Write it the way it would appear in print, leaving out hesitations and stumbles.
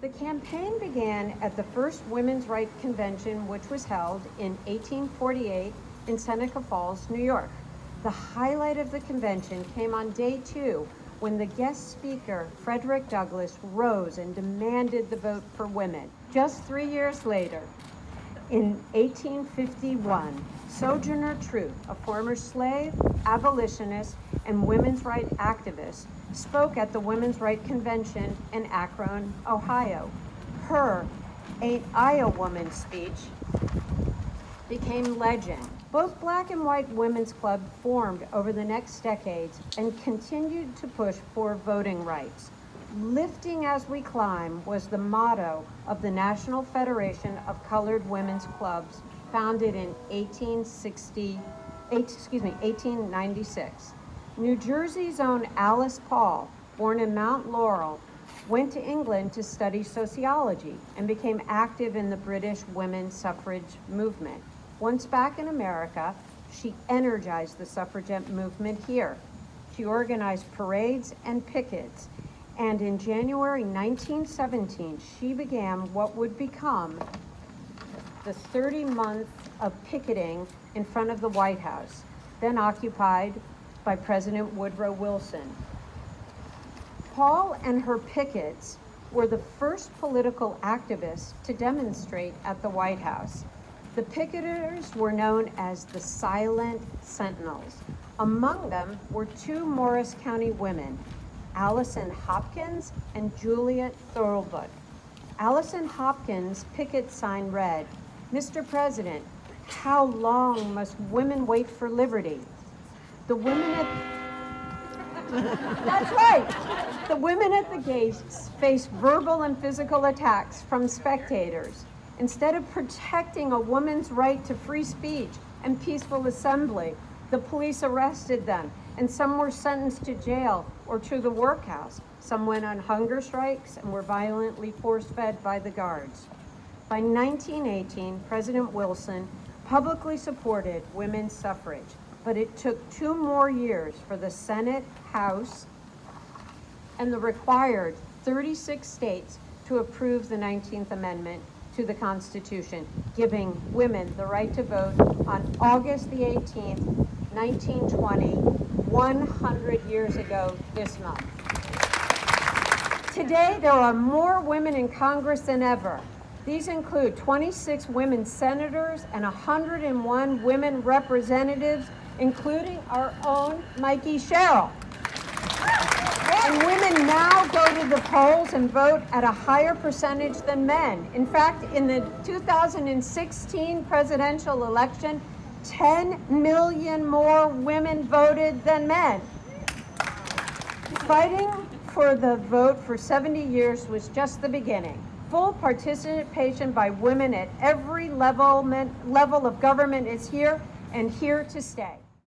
The campaign began at the first Women's Rights Convention, which was held in 1848 in Seneca Falls, New York. The highlight of the convention came on day 2, when the guest speaker, Frederick Douglass, rose and demanded the vote for women. Just 3 years later, in 1851, Sojourner Truth, a former slave, abolitionist, and women's rights activist, spoke at the Women's Rights Convention in Akron, Ohio. Her "Ain't I a Woman" speech became legend. Both black and white women's clubs formed over the next decades and continued to push for voting rights. "Lifting as we climb" was the motto of the National Federation of Colored Women's Clubs, founded in 1896. New Jersey's own Alice Paul, born in Mount Laurel, went to England to study sociology and became active in the British women's suffrage movement. Once back in America, she energized the suffragette movement here. She organized parades and pickets, and in January 1917, she began what would become the 30 months of picketing in front of the White House, then occupied by President Woodrow Wilson. Paul and her pickets were the first political activists to demonstrate at the White House. The picketers were known as the Silent Sentinels. Among them were 2 Morris County women, Allison Hopkins and Juliet Thurlbutt. Allison Hopkins' picket sign read, "Mr. President, how long must women wait for liberty?" The women at That's right. The women at the gates faced verbal and physical attacks from spectators. Instead of protecting a woman's right to free speech and peaceful assembly, the police arrested them, and some were sentenced to jail or to the workhouse. Some went on hunger strikes and were violently force-fed by the guards. By 1918, President Wilson publicly supported women's suffrage, but it took 2 more years for the Senate, House, and the required 36 states to approve the 19th Amendment to the Constitution, giving women the right to vote on August the 18th, 1920, 100 years ago this month. Today, there are more women in Congress than ever. These include 26 women senators and 101 women representatives, including our own Mikey Sherrill. And women now go to the polls and vote at a higher percentage than men. In fact, in the 2016 presidential election, 10 million more women voted than men. Fighting for the vote for 70 years was just the beginning. Full participation by women at every level of government is here and here to stay.